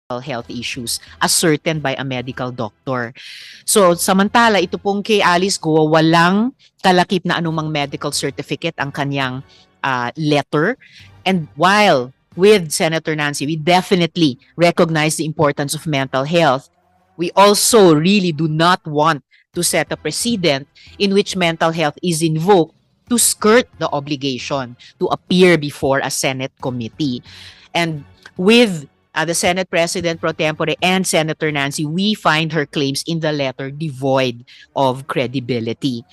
health issues ascertained by a medical doctor. So samantala ito pong kay Alice Go, walang kalakip na anumang medical certificate ang kanyang letter. And while with Senator Nancy, we definitely recognize the importance of mental health. We also really do not want to set a precedent in which mental health is invoked to skirt the obligation to appear before a Senate committee. And with the Senate President pro tempore and Senator Nancy, we find her claims in the letter devoid of credibility.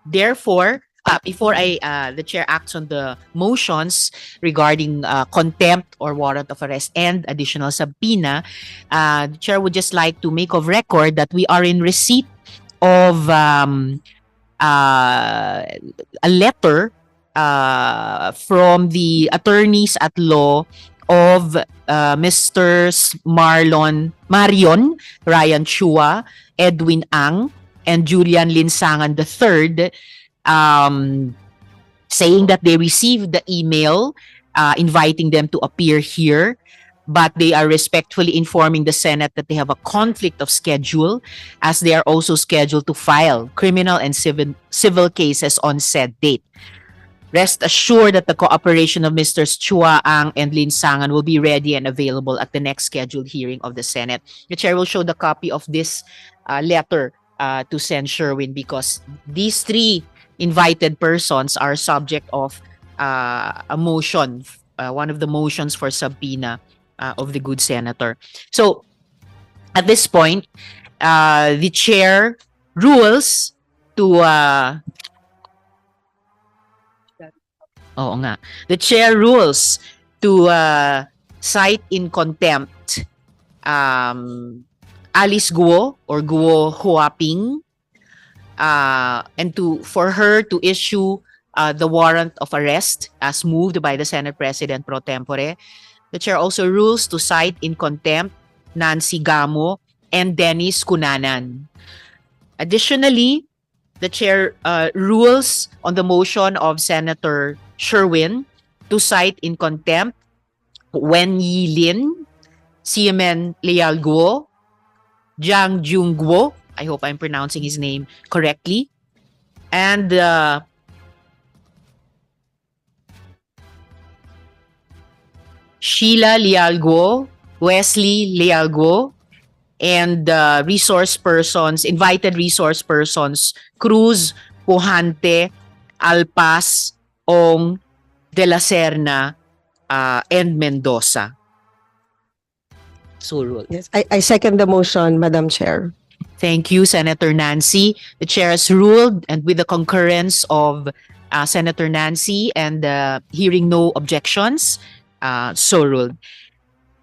Therefore, before the chair acts on the motions regarding contempt or warrant of arrest and additional subpoena, the chair would just like to make of record that we are in receipt of a letter from the attorneys at law of Mr. Marion Ryan Chua, Edwin Ang, and Julian Linsangan III, saying that they received the email inviting them to appear here, but they are respectfully informing the Senate that they have a conflict of schedule, as they are also scheduled to file criminal and civil cases on said date. Rest assured that the cooperation of Mr. Chua, Ang, and Linsangan will be ready and available at the next scheduled hearing of the Senate. The chair will show the copy of this letter to Sen. Sherwin, because these three invited persons are subject of a motion, one of the motions for subpoena of the good senator. So, at this point, the chair rules to the chair rules to cite in contempt Alice Guo or Guo Huaping, and for her to issue the warrant of arrest as moved by the Senate President pro tempore. The chair also rules to cite in contempt Nancy Gamo and Dennis Cunanan. Additionally, the chair rules on the motion of Senator Sherwin to cite in contempt Wen Yi Lin, Siemen Leal Guo, Jiang Jung Guo, I hope I'm pronouncing his name correctly, and Sheila Leal Guo, Wesley Leal Guo, and invited resource persons, Cruz, Pujante, Alpas, Ong, De La Serna, and Mendoza. So ruled. Yes, I second the motion, Madam Chair. Thank you, Senator Nancy. The chair has ruled, and with the concurrence of Senator Nancy and hearing no objections, so ruled.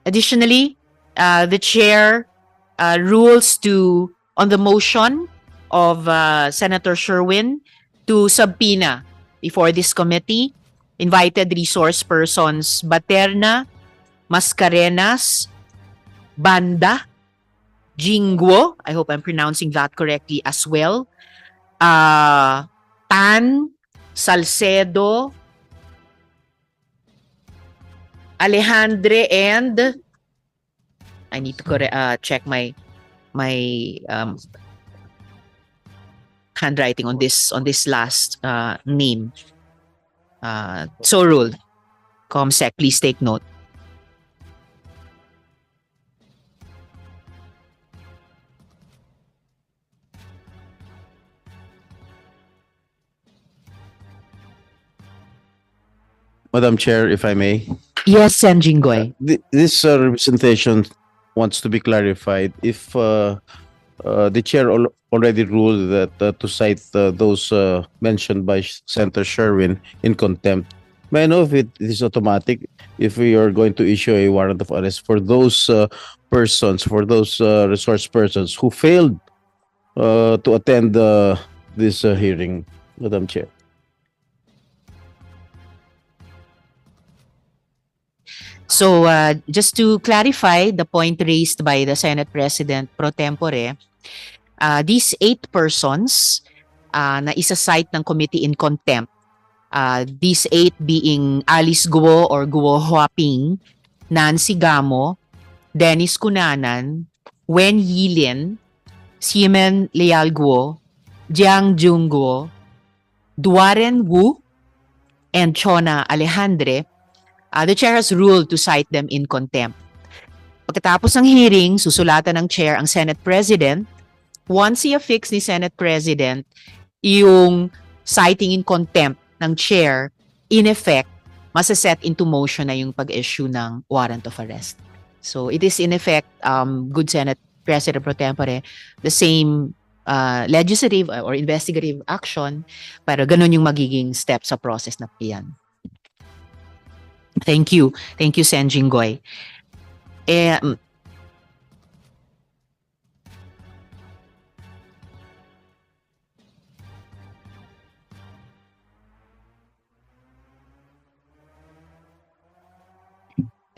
Additionally, the chair rules on the motion of Senator Sherwin to subpoena before this committee invited resource persons Baterna, Mascarenas, Banda, Jingguo, I hope I'm pronouncing that correctly as well, Tan, Salcedo, Alejandre, and I need to check my handwriting on this last name. So ruled. ComSec, please take note. Madam Chair, if I may. Yes, Sen. Jinggoy. This representation wants to be clarified. If the chair already ruled that to cite those mentioned by Senator Sherwin in contempt, may I know if it is automatic if we are going to issue a warrant of arrest for those persons, for those resource persons who failed to attend this hearing, Madam Chair? So just to clarify the point raised by the Senate President pro tempore, these 8 persons na isa-cite ng committee in contempt, these 8 being Alice Guo or Guo Huaping, Nancy Gamo, Dennis Cunanan, Wen Yilin, Simen Lealguo, Jiang Jungguo, Duaren Wu, and Chona Alejandre, the chair has ruled to cite them in contempt. Pagkatapos ng hearing, susulatan ng chair ang Senate President. Once i-affix ni Senate President yung citing in contempt ng chair, in effect, masaset into motion na yung pag-issue ng warrant of arrest. So it is in effect, good Senate President pro tempore, the same legislative or investigative action, pero ganun yung magiging step sa process na yan. Thank you. Thank you, Sen Jinggoy.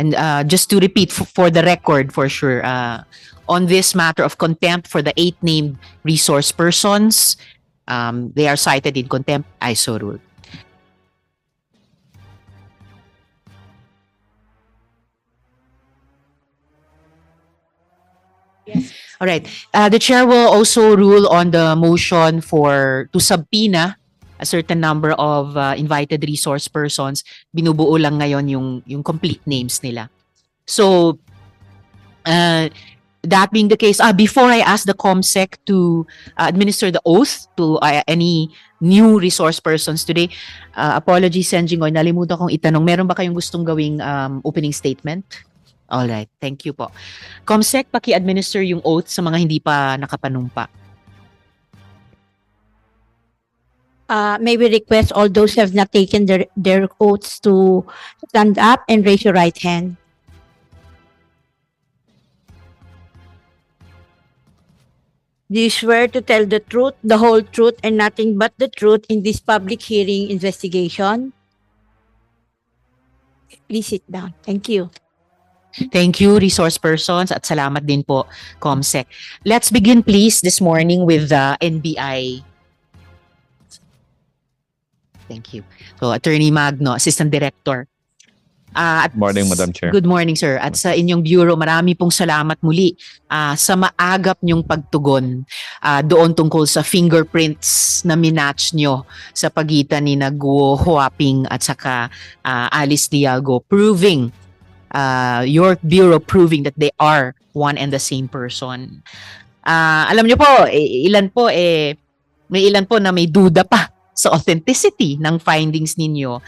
And just to repeat for the record, for sure, on this matter of contempt for the 8 named resource persons, they are cited in contempt. I so rule. Yes. All right. The chair will also rule on the motion to subpoena a certain number of invited resource persons. Binubuo lang ngayon yung complete names nila. So, that being the case, before I ask the COMSEC to administer the oath to any new resource persons today, apologies, Sen Jinggoy, nalimutan kong itanong, meron ba kayong gustong gawing opening statement? All right, thank you po. COMSEC, paki-administer yung oath sa mga hindi pa nakapanumpa. May we request all those who have not taken their oaths to stand up and raise your right hand. Do you swear to tell the truth, the whole truth, and nothing but the truth in this public hearing investigation? Please sit down. Thank you. Thank you, resource persons, at salamat din po, COMSEC. Let's begin, please, this morning with the NBI. Thank you. So, Attorney Magno, Assistant Director. Good morning, Madam Chair. Good morning, sir. At sa inyong bureau, marami pong salamat muli sa maagap niyong pagtugon doon tungkol sa fingerprints na minatch nyo sa pagitan ni Guo Huaping at saka Alice Dialgo, proving your bureau proving that they are one and the same person. Alam niyo po, may ilan po na may duda pa sa authenticity ng findings ninyo.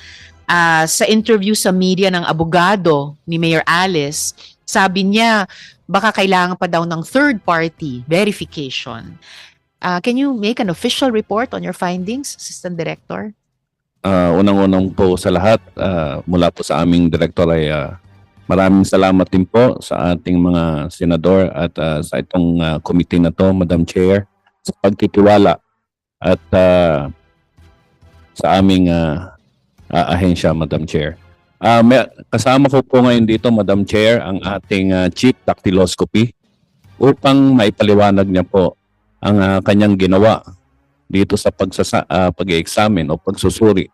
Sa interview sa media ng abogado ni Mayor Alice, sabi niya baka kailangan pa daw ng third party verification. Can you make an official report on your findings, Assistant Director? Unang-unang po sa lahat, mula po sa aming direktor ay maraming salamat din po sa ating mga senador at sa itong committee na to, Madam Chair, sa pagkitiwala at sa aming ahensya, Madam Chair. Kasama ko po ngayon dito, Madam Chair, ang ating Chief Dactyloscopy upang maipaliwanag niya po ang kanyang ginawa dito sa pag-examine o pagsusuri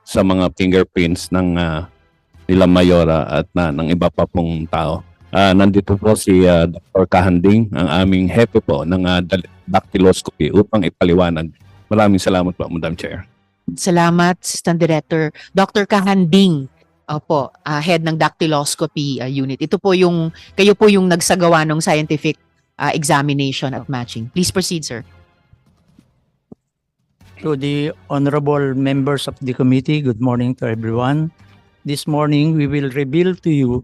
sa mga fingerprints ng nila Mayora at ng iba pa pong tao. Nandito po si Dr. Kahanding, ang aming hepe po ng dactyloscopy upang ipaliwanag. Maraming salamat po, Madam Chair. Salamat, Assistant Director. Dr. Kahanding, opo, head ng dactyloscopy unit. Kayo po yung nagsagawa ng scientific examination at matching. Please proceed, sir. To the honorable members of the committee, good morning to everyone. This morning, we will reveal to you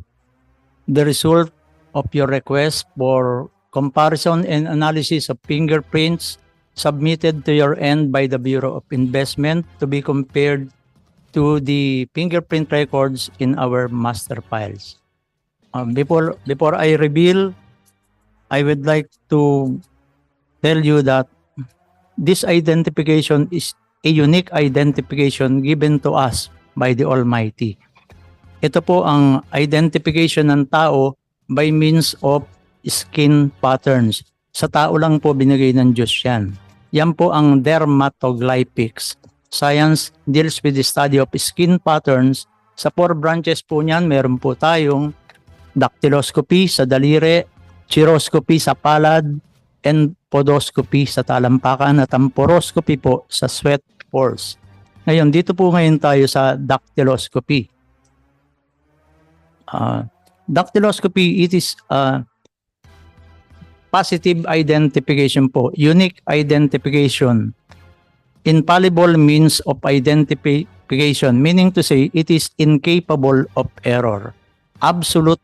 the result of your request for comparison and analysis of fingerprints submitted to your end by the Bureau of Investment to be compared to the fingerprint records in our master files. Before I reveal, I would like to tell you that this identification is a unique identification given to us by the Almighty. Ito po ang identification ng tao by means of skin patterns. Sa tao lang po binigay ng Diyos yan. Yan po ang dermatoglyphics. Science deals with the study of skin patterns. Sa 4 branches po niyan, meron po tayong dactyloscopy sa daliri, chiroscopy sa palad, and podoscopy sa talampakan at ang poroscopy po sa sweat pores. Ngayon, dito po ngayon tayo sa dactyloscopy. Dactyloscopy, it is positive identification po, unique identification, infallible means of identification, meaning to say it is incapable of error, absolute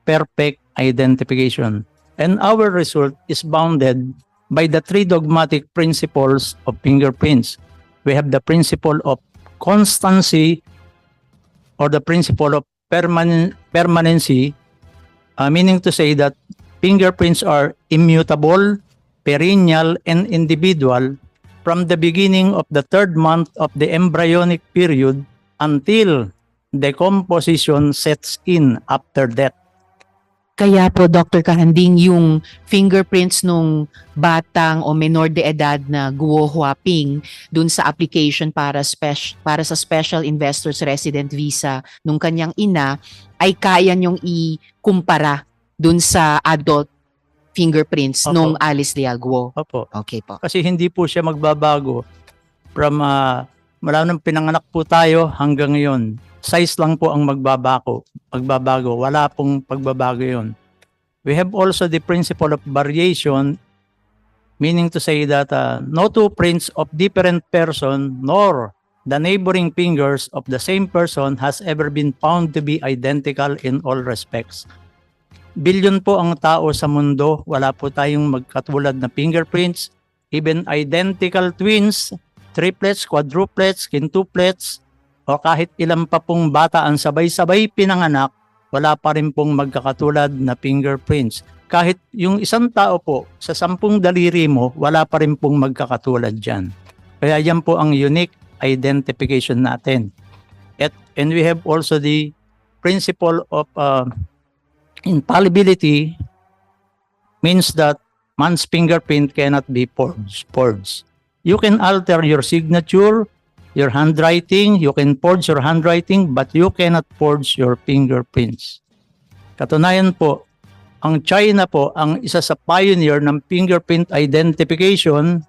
perfect identification. And our result is bounded by the three dogmatic principles of fingerprints. We have the principle of constancy or the principle of permanency, meaning to say that fingerprints are immutable, perennial, and individual from the beginning of the third month of the embryonic period until decomposition sets in after death. Kaya po, Dr. Kahanding, yung fingerprints nung batang o menor de edad na Guo Huaping dun sa application para sa Special Investors Resident Visa nung kanyang ina ay kaya niyong ikumpara dun sa adult fingerprints Opo. nung Alice Leal Guo. Opo. Okay po. Kasi hindi po siya magbabago from mula nung pinanganak po tayo hanggang ngayon. Size lang po ang magbabago. Wala pong pagbabago yun. We have also the principle of variation, meaning to say that no two prints of different person nor the neighboring fingers of the same person has ever been found to be identical in all respects. Bilyon po ang tao sa mundo, wala po tayong magkatulad na fingerprints, even identical twins, triplets, quadruplets, quintuplets, o kahit ilan pa pong bata ang sabay-sabay pinanganak, wala pa rin pong magkakatulad na fingerprints. Kahit yung isang tao po, sa 10 daliri mo, wala pa rin pong magkakatulad dyan. Kaya yan po ang unique identification natin. And we have also the principle of infallibility, means that man's fingerprint cannot be forged. You can alter your signature, your handwriting, you can forge your handwriting, but you cannot forge your fingerprints. Katunayan po, ang China po, ang isa sa pioneer ng fingerprint identification,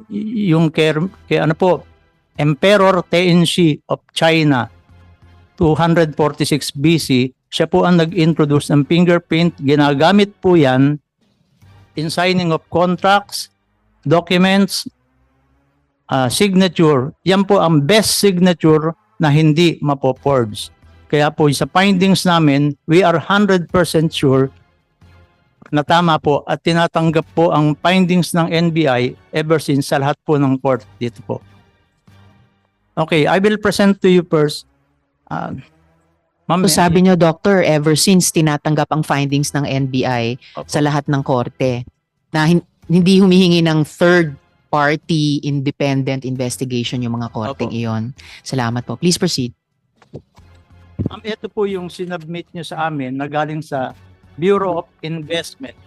yung kay Emperor Tenzin of China, 246 BC, siya po ang nag-introduce ng fingerprint. Ginagamit po yan in signing of contracts, documents, signature. Yan po ang best signature na hindi mapo-forge. Kaya po sa findings namin, we are 100% sure na tama po at tinatanggap po ang findings ng NBI ever since sa lahat po ng court dito po. Okay, I will present to you first. Ma'am, So sabi niyo, Doctor, ever since tinatanggap ang findings ng NBI Opo. sa lahat ng korte na hindi humihingi ng third party independent investigation yung mga korteng Opo. iyon. Salamat po. Please proceed. Ma'am, ito po yung sinubmit nyo sa amin na galing sa Bureau of Investment.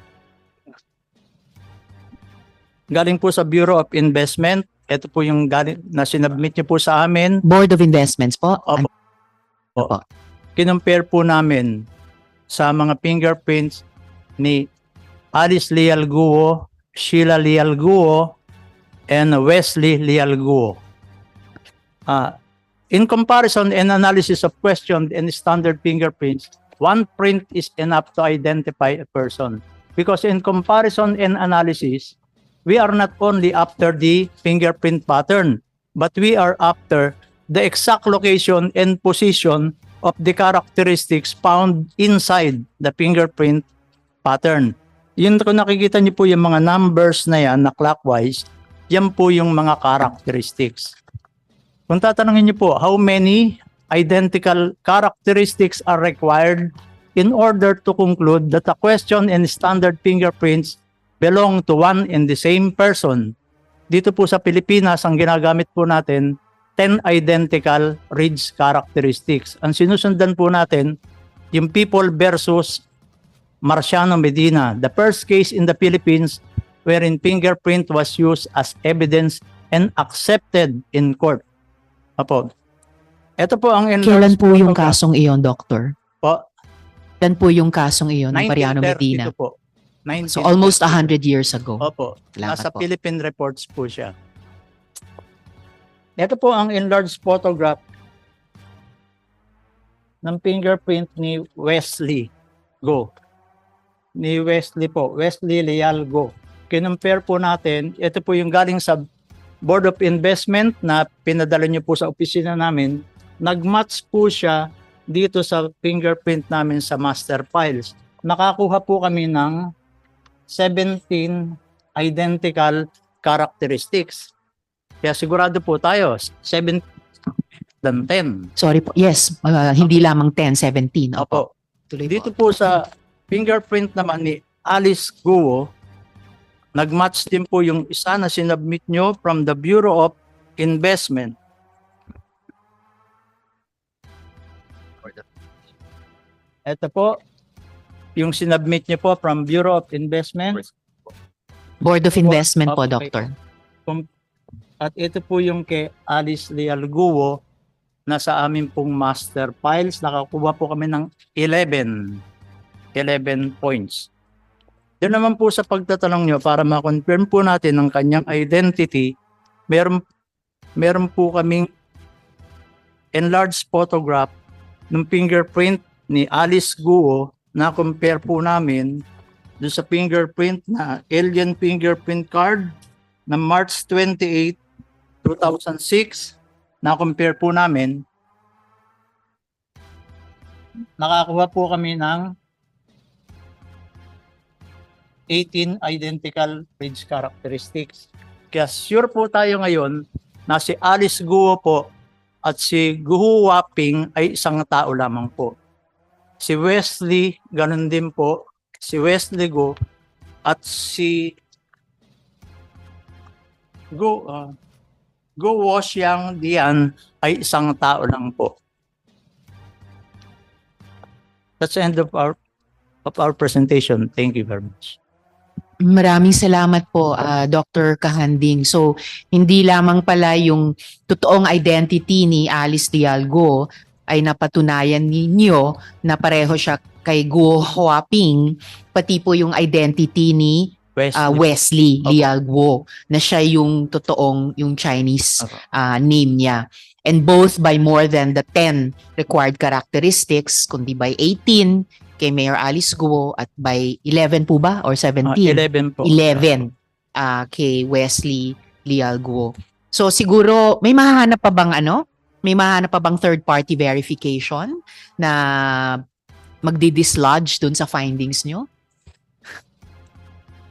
Galing po sa Bureau of Investment. Ito po yung galing na sinubmit nyo po sa amin. Board of Investments po. Opo. Opo. Kinumpare po namin sa mga fingerprints ni Alice Leal Guo, Sheila Leal Guo, and Wesley Leal Guo. In comparison and analysis of questioned and standard fingerprints, one print is enough to identify a person. Because in comparison and analysis, we are not only after the fingerprint pattern, but we are after the exact location and position of the characteristics found inside the fingerprint pattern. Yun, kung nakikita niyo po yung mga numbers na yan na clockwise, yan po yung mga characteristics. Kung tatanungin niyo po, how many identical characteristics are required in order to conclude that a question and standard fingerprints belong to one and the same person? Dito po sa Pilipinas, ang ginagamit po natin, 10 identical ridge characteristics. Ang sinusundan po natin, yung People versus Marciano Medina, the first case in the Philippines wherein fingerprint was used as evidence and accepted in court. Apo. Ito po ang Kailan po yung kasong iyon, Doctor? po. Dan po yung kasong iyon ng Mariano 1932 Medina. po. So almost 1932. 100 years ago. Opo. Salamat Nasa po. Philippine Reports po siya. Ito po ang enlarged photograph ng fingerprint ni Wesley Go. Ni Wesley po. Wesley Leal Go. Kinumpare po natin. Ito po yung galing sa Board of Investment na pinadala niyo po sa opisina namin. Nag-match po siya dito sa fingerprint namin sa master files. Nakakuha po kami ng 17 identical characteristics. Kaya sigurado po tayo, 7 than 10. Sorry po. Yes, hindi lamang 10, 17. Opo. Tuloy Dito po. po sa fingerprint naman ni Alice Guo, nag-match din po yung isa na sinubmit nyo from the Bureau of Investment. Ito po, yung sinubmit nyo po from Bureau of Investment. Board of Investment po, Okay. Doctor. At ito po yung kay Alice Leal Guo na sa amin pong master files. Nakakuha po kami ng 11 points. Doon naman po sa pagtatanong nyo para ma-confirm po natin ang kanyang identity, meron po kaming enlarged photograph ng fingerprint ni Alice Guo na compare po namin doon sa fingerprint na alien fingerprint card na March 28, 2006 na compare po namin. Nakakuha po kami ng 18 identical page characteristics. Kaya sure po tayo ngayon na si Alice Guo po at si Guo Waping ay isang tao lamang po. Si Wesley, ganun din po. Si Wesley Guo at si Guo Woxiang Dian ay isang tao lang po. That's the end of our presentation. Thank you very much. Maraming salamat po, Dr. Kahanding. So, hindi lamang pala yung totoong identity ni Alice Dialgo ay napatunayan ninyo na pareho siya kay Guo Huaping, pati po yung identity ni Wesley Opo. Lialguo na siya yung totoong, yung Chinese Opo. name niya. And both by more than the 10 required characteristics, kundi by 18 kay Mayor Alice Guo at by 11 po ba? Or 17? 11 po. 11 kay Wesley Lialguo. So siguro may mahahanap pa bang May mahahanap pa bang third party verification na magdi-dislodge dun sa findings nyo?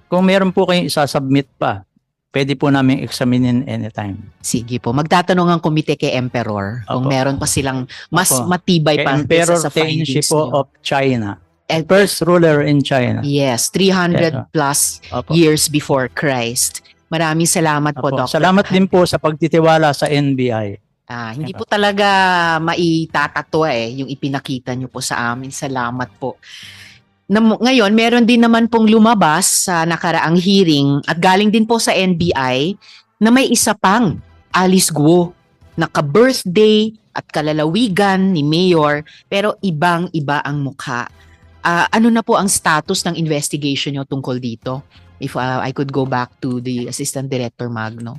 Kung meron po kayong isasubmit pa, pwede po namin examinin anytime. Sige po. Magtatanong ang komite kay Emperor kung Opo. meron pa silang mas Opo. matibay Kay pa Emperor sa Tengshi findings po nyo. of China. And First ruler in China. yes, 300 Yes, plus Opo. years before Christ. Maraming salamat po, Opo. Dr. Salamat din po sa pagtitiwala sa NBI. Hindi po talaga maitatatawa yung ipinakita nyo po sa amin. Salamat po. Ngayon, meron din naman pong lumabas sa nakaraang hearing at galing din po sa NBI na may isa pang Alice Guo na ka-birthday at kalalawigan ni Mayor pero ibang-iba ang mukha. Ano na po ang status ng investigation nyo tungkol dito? If I could go back to the Assistant Director Magno.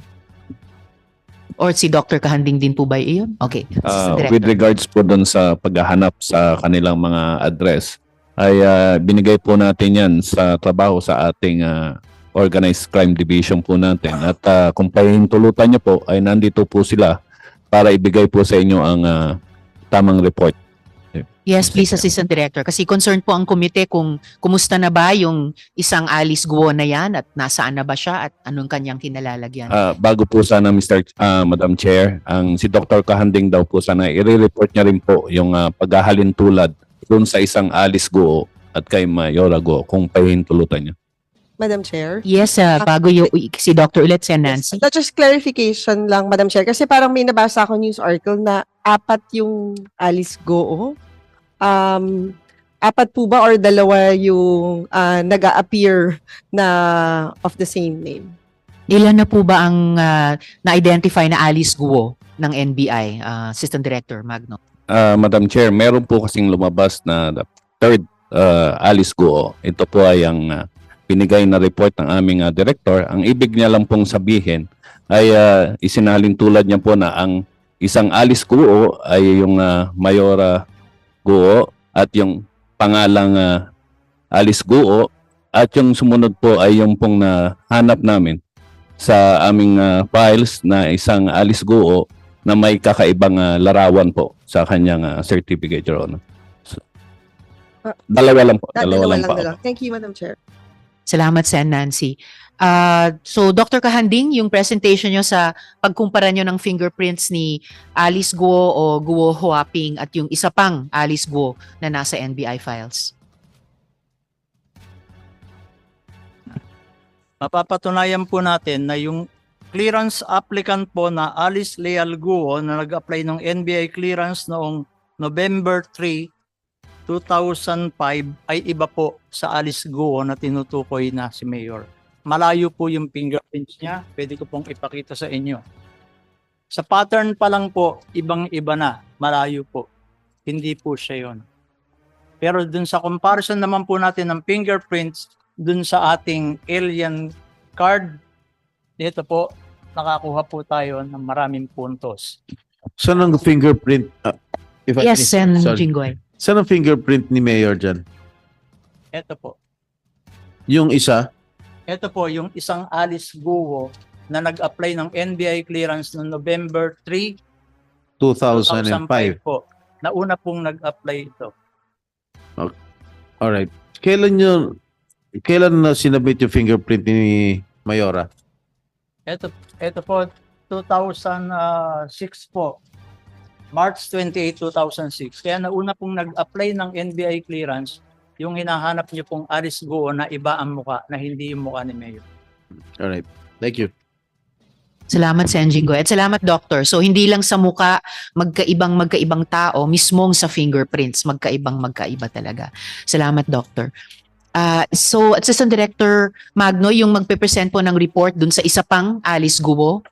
Or si Dr. Kahanding din po ba iyon? Okay. Assistant With Director. regards po doon sa paghahanap sa kanilang mga address, ay binigay po natin yan sa trabaho sa ating organized crime division po natin. At kung pahintulutan nyo po, ay nandito po sila para ibigay po sa inyo ang tamang report. Yes, please, Assistant Director. Kasi concerned po ang komite kung kumusta na ba yung isang Alice Guo na yan at nasaan na ba siya at anong kanyang kinalalagyan. Bago po sana Madam Chair, ang si Dr. Kahanding daw po sana i-report niya rin po yung paghahalin tulad doon sa isang Alice Guo at kay Mayora Guo kung pahintulutan niya. Madam Chair. Yes, bago si Dr. ulit si Nancy. Just clarification lang, Madam Chair. Kasi parang may nabasa ako news article na 4 yung Alice Guo. 4 po ba or 2 yung nag-a-appear na of the same name? Ilan na po ba ang na-identify na Alice Guo ng NBI, Assistant Director Magno? Madam Chair, meron po kasing lumabas na the third Alice Guo. Ito po ay ang binigay na report ng aming director. Ang ibig niya lang pong sabihin ay isinalin tulad niya po na ang isang Alice Guo ay yung Mayora Guo at yung pangalang Alice Guo at yung sumunod po ay yung pong nahanap namin sa aming files na isang Alice Guo na may kakaibang larawan po sa kanyang certificate, Your Honor. So, dalawa lang po. Dalawa lang po. Thank you, Madam Chair. Salamat, Sen. Nancy. So, Dr. Kahanding, yung presentation nyo sa pagkumpara nyo ng fingerprints ni Alice Guo o Guo Huaping at yung isa pang Alice Guo na nasa NBI files. Mapapatunayan po natin na yung clearance applicant po na Alice Leal Guo na nag-apply ng NBI clearance noong November 3, 2005 ay iba po sa Alice Guo na tinutukoy na si Mayor. Malayo po yung fingerprints niya. Pwede ko pong ipakita sa inyo. Sa pattern pa lang po, ibang-iba na. Malayo po. Hindi po siya yun. Pero dun sa comparison naman po natin ng fingerprints, dun sa ating alien card, dito po, nakakuha po tayo ng maraming puntos. Saan ang fingerprint? If I Yes, Sen. sorry. Jinggoy. Saan ang fingerprint ni Mayor dyan? Ito po. Yung isa? Ito po yung isang Alice Guo na nag-apply ng NBI clearance noong November 3, 2005. po. Nauna pong nag-apply ito. Alright. Kailan na sinabit yung fingerprint ni Mayora? Ito po, 2006 po. March 28, 2006. Kaya nauna pong nag-apply ng NBI clearance, yung hinahanap niyo pong Alice Guo na iba ang muka, na hindi yung muka ni Mayor. Alright. Thank you. Salamat, Sen. Jinggoy. At salamat, Doctor. So, hindi lang sa muka, magkaibang tao, mismong sa fingerprints, magkaiba talaga. Salamat, Doctor. So, Assistant Director Magno, yung magpe-present po ng report dun sa isa pang Alice Guo.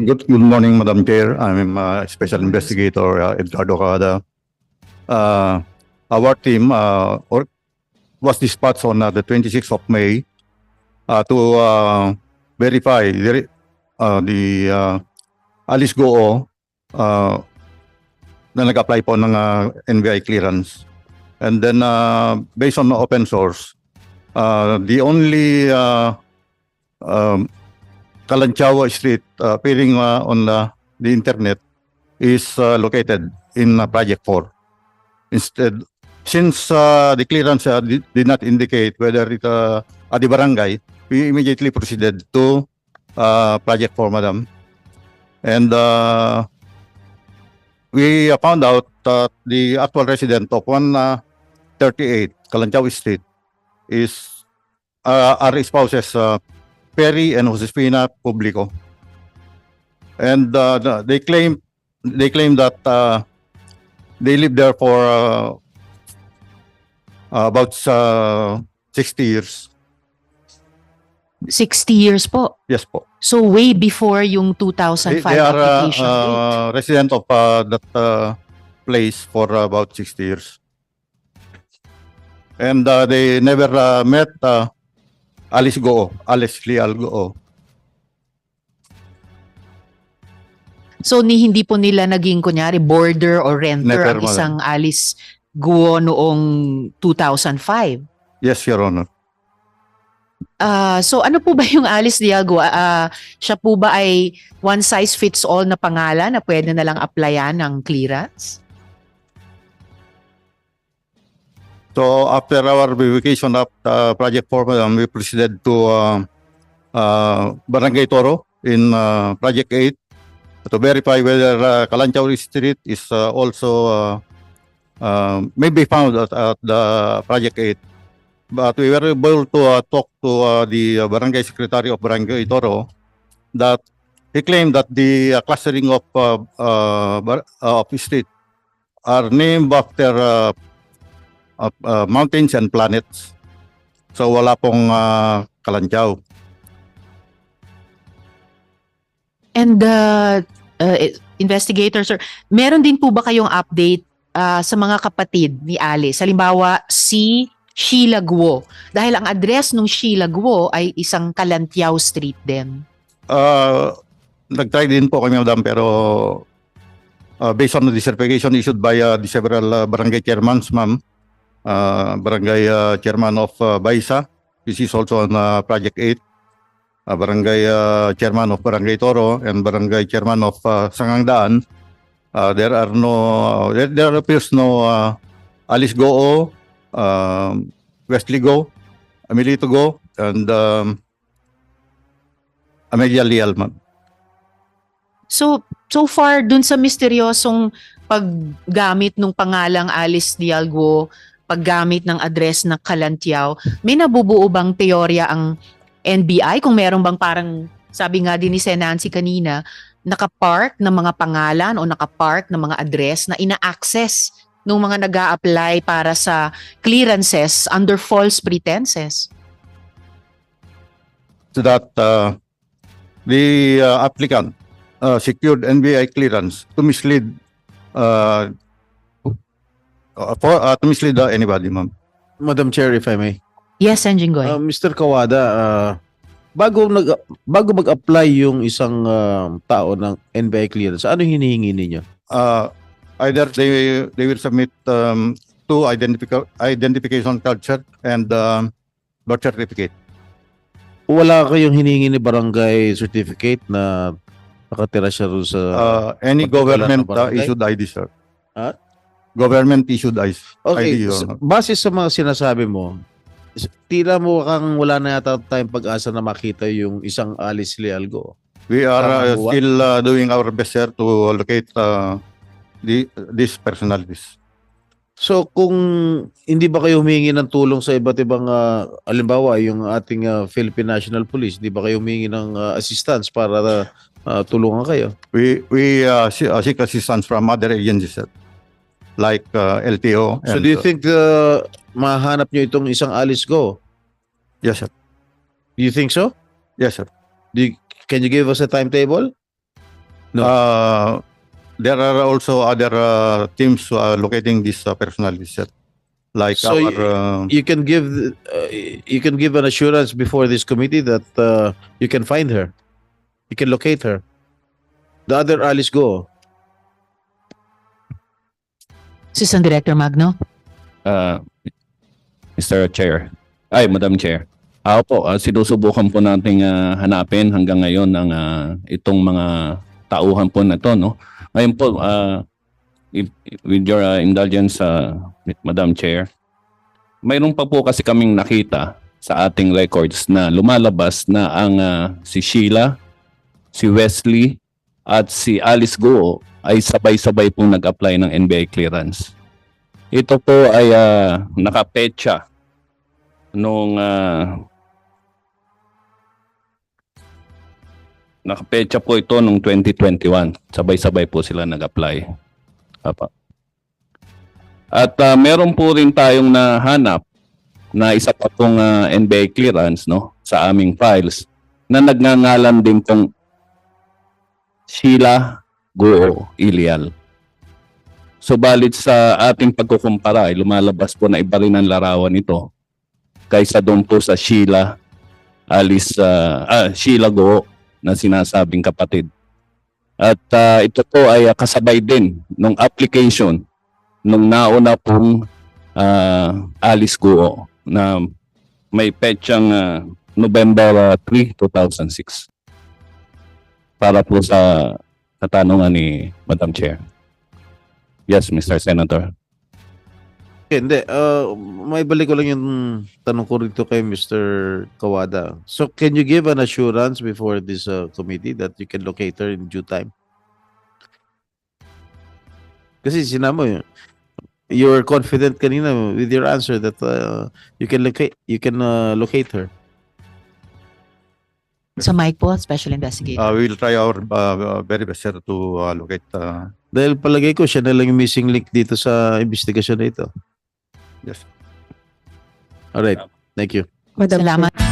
Good morning, Madam Chair. I'm Special Investigator Edgardo Cada. Our team was dispatched on the 26th of May to verify the Alice Guo na nag-apply po ng NBI clearance. And then based on the open source, the only Kalanchawa Street appearing on the internet is located in Project 4. Instead, since the clearance did not indicate whether it at the barangay, we immediately proceeded to Project 4, Madam. And we found out that the actual resident of 138 Kalanchawa Street is are spouses Perry and Josefina Publico, and they claim that they lived there for about 60 years. 60 years po. Yes po. So, way before yung 2005 They are application date. resident of that place for about 60 years, and they never met Alice Leal Guo. So, hindi po nila naging, kunyari, boarder or renter Never, ang isang Alice Guo noong 2005. Yes, Your Honor. So, ano po ba yung Alice Leal Guo? Siya po ba ay one size fits all na pangalan na pwede na lang applyan ng clearance? So after our verification of Project 4, Madam, we proceeded to Barangay Toro in Project 8 to verify whether Kalanchaw Street is also may be found at the Project 8. But we were able to talk to the Barangay Secretary of Barangay Toro that he claimed that the clustering of street are named after mountains and planets. So wala pong Kalantiaw. And investigator sir, meron din po ba kayong update sa mga kapatid ni Alice? Halimbawa, si Sheila Guo. Dahil ang address ng Sheila Guo ay isang Kalantiaw Street din. Nag-try din po kami, madam, pero based on the certification issued by the several barangay chairmans, ma'am, barangay chairman of Baisa, which is also on Project 8, barangay chairman of Barangay Toro, and barangay chairman of Sangangdaan, there appears no Alice Goo, Wesley Go, Amelito Go, and Amelia Leal, ma'am. So far, dun sa misteryosong paggamit ng pangalang Alice Dialgo, paggamit ng address ng Kalantiaw, may nabubuo bang teorya ang NBI? Kung meron bang parang, sabi nga din ni Sen. Nancy kanina, nakapark ng mga pangalan o nakapark ng mga address na ina-access ng mga nag-a-apply para sa clearances under false pretenses? So that the applicant secured NBI clearance to mislead anybody, ma'am. Madam Chair, if I may. Yes, Sen. Jinggoy. Mr. Kawada, bago mag-apply yung isang tao ng NBI clearance, ano hinihingi ninyo? Either they will submit two identification card cert and birth certificate. Wala kayong hinihingi ni barangay certificate na nakatira siya rin sa... Any Particular government na barangay? issued ID, sir. Ha? Government issued ID, Okay, Your Honor. base sa mga sinasabi mo, tila mo kang wala na yata tayong pag-asa na makita yung isang Alice Lealgo. We are Tama po ba? still doing our best, sir, to locate these personalities. So kung hindi ba kayo humingi ng tulong sa iba't ibang halimbawa yung ating Philippine National Police, hindi ba kayo humingi ng assistance para tulungan kayo? We seek assistance from other agencies, sir, like LTO. So And, do you think mahanap nyo itong isang Alice Go? yes, sir. Do you think so? Yes, sir. Can you give us a timetable? No. There are also other teams locating these personalities, sir. Like So you can give an assurance before this committee that you can find her, you can locate her. The other Alice Go. Assistant Director Magno. Mr. Chair. Madam Chair. Po, sinusubukan po nating hanapin hanggang ngayon ang itong mga tauhan po na to, no? Ngayon po, with your indulgence, Madam Chair, mayroon pa po kasi kaming nakita sa ating records na lumalabas na ang si Sheila, si Wesley, at si Alice Go ay sabay-sabay pong nag-apply ng NBI clearance. Ito po ay nakapetsa nung nakapetsa po ito nung 2021. Sabay-sabay po sila nag-apply. At meron po rin tayong nahanap na isa pa pong NBI clearance, no, sa aming files na nagngangalan din pong Sheila Go Ilial. Subalit sa ating pagkukumpara ay lumalabas po na iba rin ang larawan nito kaysa doon po sa Sheila Go na sinasabing kapatid. At ito po ay kasabay din nung application nung nauna pong Alice Go na may petsang November 3, 2006. Para po sa katanungan ni Madam Chair. Yes, Mr. Senator. Hindi, may balik ko lang yung tanong ko rito kay Mr. Kawada. So can you give an assurance before this committee that you can locate her in due time? Kasi sinabi mo, you were confident kanina with your answer that you can locate her. Sa mic po, Special Investigator. We will try our very best, sir, to locate. Dahil palagay ko siya na lang yung missing link dito sa investigasyon na ito. Yes. Alright, thank you. Madam Chair. Salamat.